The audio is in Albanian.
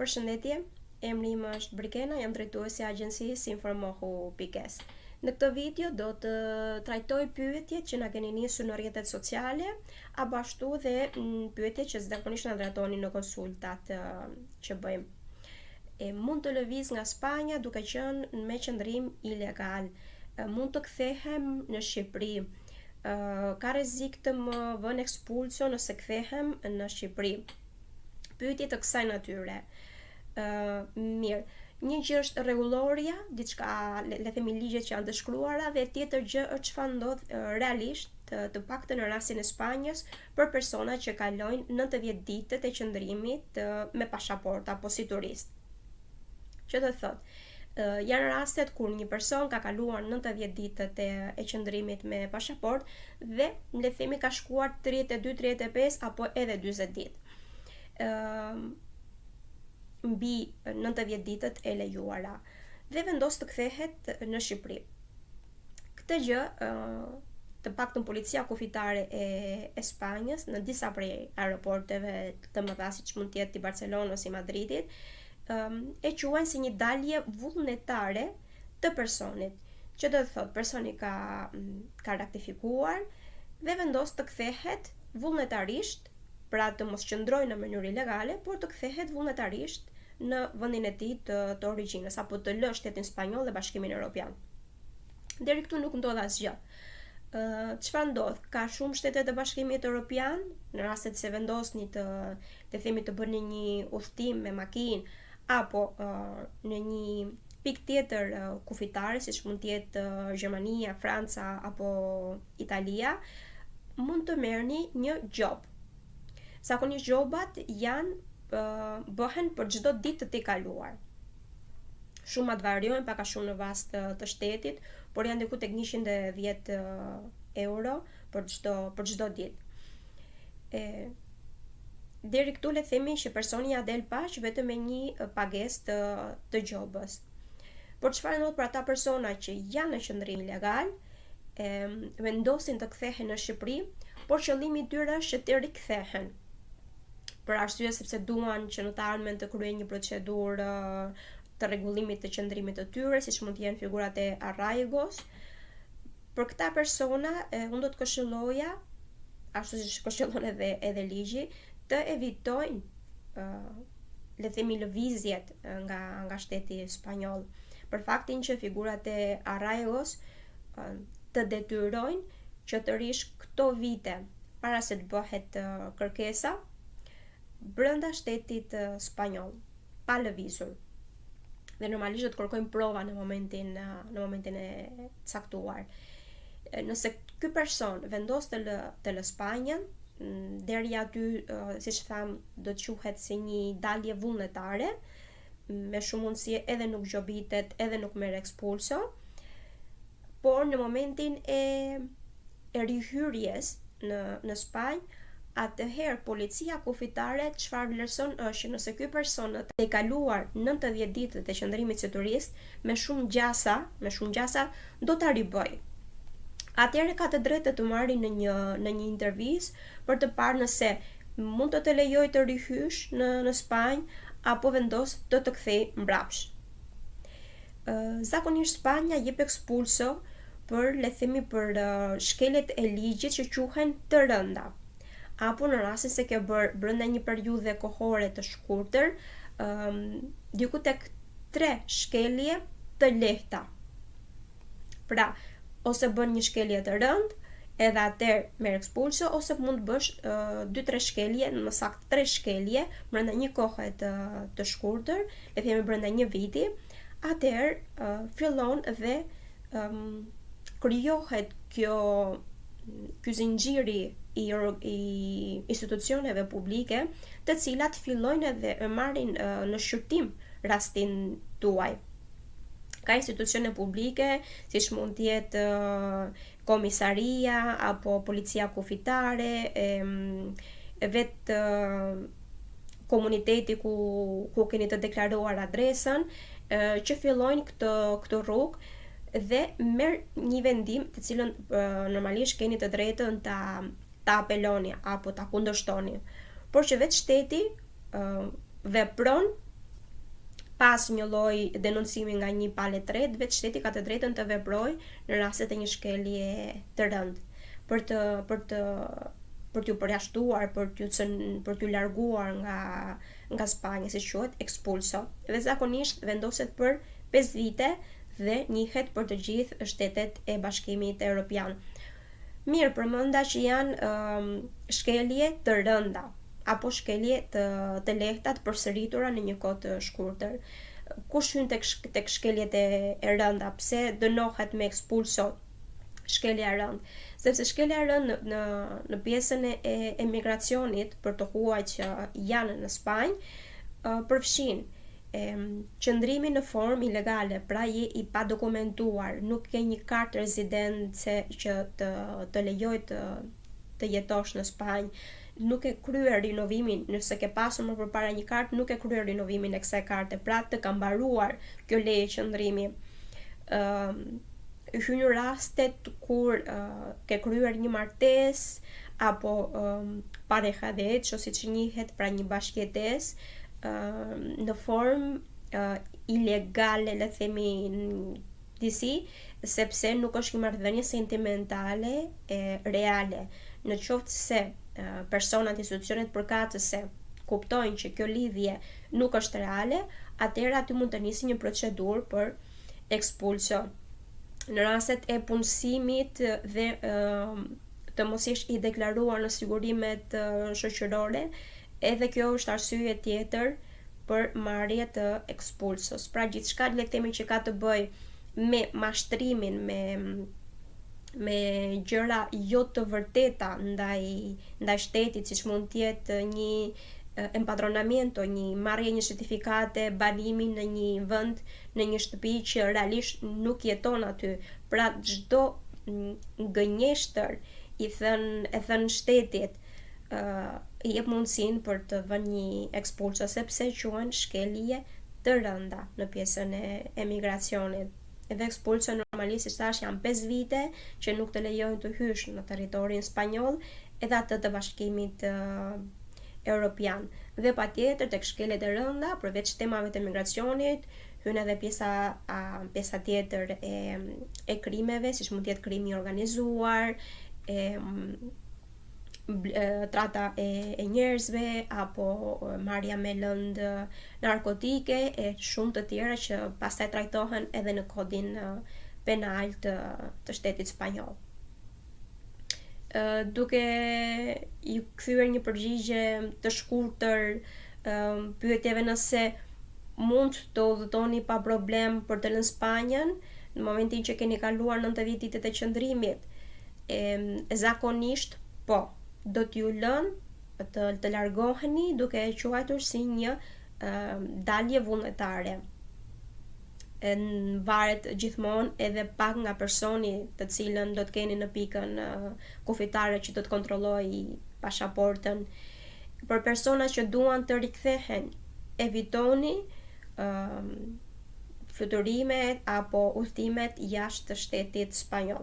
Përshëndetje, emri im është Brikena, jam drejtuesi i agjencisë Informohu.es. Në këtë video do të trajtoj pyetjet që na keni nisur në rrjetet sociale, apo ashtu dhe pyetjet që zakonisht na drejtoni në konsultat që bëjmë. Mund të lëviz nga Spanja duke qenë me qëndrim ilegal. Mund të kthehem në Shqipëri. Ka rrezik të më vënë ekspulso nëse kthehem në Shqipëri. Pyetje të kësaj natyre. Mirë, një gjë është rregulloria, diçka le themi ligjet që janë të shkruara, dhe tjetër gjë është çfarë ndodh realisht, të paktën në rastin e Spanjës, për persona që kalojnë 90 ditët e qëndrimit me pasaportë apo si turist. Që do të thotë, janë rastet kur një person ka kaluar 90 ditët e qëndrimit me pasaportë dhe le themi ka shkuar 32, 35 apo edhe 40 ditë. Mbi 90 ditët e lejuara dhe vendos të kthehet në Shqipëri. Këtë gjë, të paktën policia kufitare e Spanjës në disa prej aeroporteve të mëdha siç mund të jetë i Barcelonës, i Madridit, e quajnë si një dalje vullnetare të personit, që do të thotë personi ka raktifikuar dhe vendos të kthehet vullnetarisht, pra të mos qëndrojë në mënyrë ilegale, por të kthehet vullnetarisht në vendin e tij të origjinës, apo të lë shtetin spanjoll dhe Bashkimin Evropian. Deri këtu nuk ndodh asgjë. Çfarë ndodh? Ka shumë shtete të Bashkimit Evropian, në rastet se vendosni të themi të bëni një udhtim me makinë apo në një pikë tjetër kufitare, siç mund të jetë Gjermania, Franca apo Italia, mund të merrni një job. Zakonisht jobat bëhen për çdo ditë të kaluar. Shumat variojnë pak a shumë në bazë të shtetit, por janë diku tek 110 euro për çdo ditë. Deri këtu le themi që personi ja del pash vetëm me një pagesë të gjobës. Por çfarë ndodh për ata persona që janë në qëndrim ilegal, vendosin të kthehen në Shqipëri, por qëllimi i tyre është që të rikthehen. Për arsye sepse duan që në të ardhmen të kryejnë një procedurë të rregullimit të qëndrimit të tyre, siç mund të jenë figurat e arraigos. Për këta persona, unë do të këshilloja, ashtu siç këshillon edhe ligji, të evitojnë le themi lëvizjet nga shteti spanjoll, për faktin që figurat e arraigos të detyrojnë që të rish këto vite para se të bëhet kërkesa brenda shtetit spanjoll, pa lëvizur. Dhe normalisht do të kërkojmë prova në momentin e caktuar. Nëse ky person vendos të lë Spanjën, deri aty, siç tham, do të quhet si një dalje vullnetare, me shumë mundësi edhe nuk gjobitet, edhe nuk merr ekspulso, por në momentin e rihyrjes në Spanjë, atëherë policia kufitare çfarë vlerëson është që nëse ky person të kaluar 90 ditët e qëndrimit si turist me shumë gjasa do ta ribëj. Atëherë ka të drejtë të marrë në një intervistë për të parë nëse mund të lejoj të rihysh në Spanjë apo vendos të kthej mbrapsht. Zakonisht Spanja jep ekspulso për le themi për shkeljet e ligjit që quhen të rënda, apo në rastin se ke bërë brenda një periudhe kohore të shkurtër, diku tek 3 shkelje të lehta. Pra, ose bën një shkelje të rëndë, edhe atëherë merr ekspulso, ose mund të bësh 2-3 shkelje, më saktë 3 shkelje brenda një kohe të shkurtër, le themi brenda një viti. Atëherë fillon dhe krijohet ky zinxhiri i institucioneve publike, të cilat fillojnë edhe marrin në shqyrtim rastin tuaj. Ka institucione publike, siç mund të jetë komisaria apo policia kufitare, vetë komuniteti ku keni të deklaruar adresën, që fillojnë këtë rrugë dhe merr një vendim të cilën normalisht keni të drejtën ta apeloni apo ta kundërshtoni, por që vetë shteti vepron pas një lloj denoncimi nga një palë tretë, vetë shteti ka të drejtën të veprojë në rastet e një shkelje të rëndë për t'u përjashtuar, për t'u larguar nga Spanja, si quhet, expulso. Dhe zakonisht vendoset për 5 vite dhe njihet për të gjithë shtetet e Bashkimit Evropian. Mirë, përmenda që janë shkelje të rënda apo shkelje të lehta të përsëritura në një kohë të shkurtër. Kush hyn tek shkeljet e rënda? Pse dënohet me expulso shkelja e rëndë? Sepse shkelja e rëndë në pjesën e emigracionit për të huaj që janë në Spanjë përfshin qëndrimi në formë ilegale, pra je i pa dokumentuar, nuk ke një kartë rezidence që të lejoj të jetosh në Spanjë, nuk e kryer rinovimin, nëse ke pasur më përpara një kartë, nuk e kryer rinovimin e kësaj karte, pra të ka mbaruar kjo leje qëndrimi. Hyn në rastet kur ke kryer një martesë apo pareja de hecho, siç njihet, pra një bashkëjetesë në formë ilegale, le themi disi, sepse nuk është një marrëdhënie sentimentale reale. Në qoftë se personat, institucionet përkatëse kuptojnë që kjo lidhje nuk është reale, atëherë aty mund të nisë një procedurë për expulso. Në rastet e punësimit dhe të mos ish i deklaruar në sigurimet shoqërore, edhe kjo është arsye tjetër për marrje të expulsos. Pra gjithçka, le të themi, që ka të bëjë me mashtrimin, me gjëra jo të vërteta ndaj shtetit, siç mund të jetë një empadronamiento, një marrje një certifikate banimi në një vend, në një shtëpi që realisht nuk jeton aty. Pra çdo gënjeshtër e thën shtetit i jep mundësinë për të vënë një expulso, sepse quhen shkelje të rënda në pjesën e emigracionit. Edhe expulso normalisht, si thash, janë 5 vite që nuk të lejojnë të hysh në territorin spanjoll, edhe atë të Bashkimit Evropian. Dhe patjetër tek shkeljet e rënda, përveç temave të emigracionit, hyn edhe pjesa tjetër e krimeve, siç mund të jetë krimi i organizuar, trata e njerëzve, apo marrja me lëndë narkotike e shumë të tjera që pastaj trajtohen edhe në kodin penal të shtetit spanjoll. Duke ju kthyer një përgjigje të shkurtër pyetjeve nëse mund të udhëtoni pa problem për të lënë Spanjën në momentin që keni kaluar 90 ditët e qëndrimit, zakonisht po, do t'ju lënë të largoheni duke e quajtur si një dalje vullnetare. Varet gjithmonë edhe pak nga personi të cilën do të keni në pikën kufitare që do të kontrollojë pasaportën. Për personat që duan të rikthehen, evitoni fluturime apo udhëtimet jashtë shtetit spanjoll.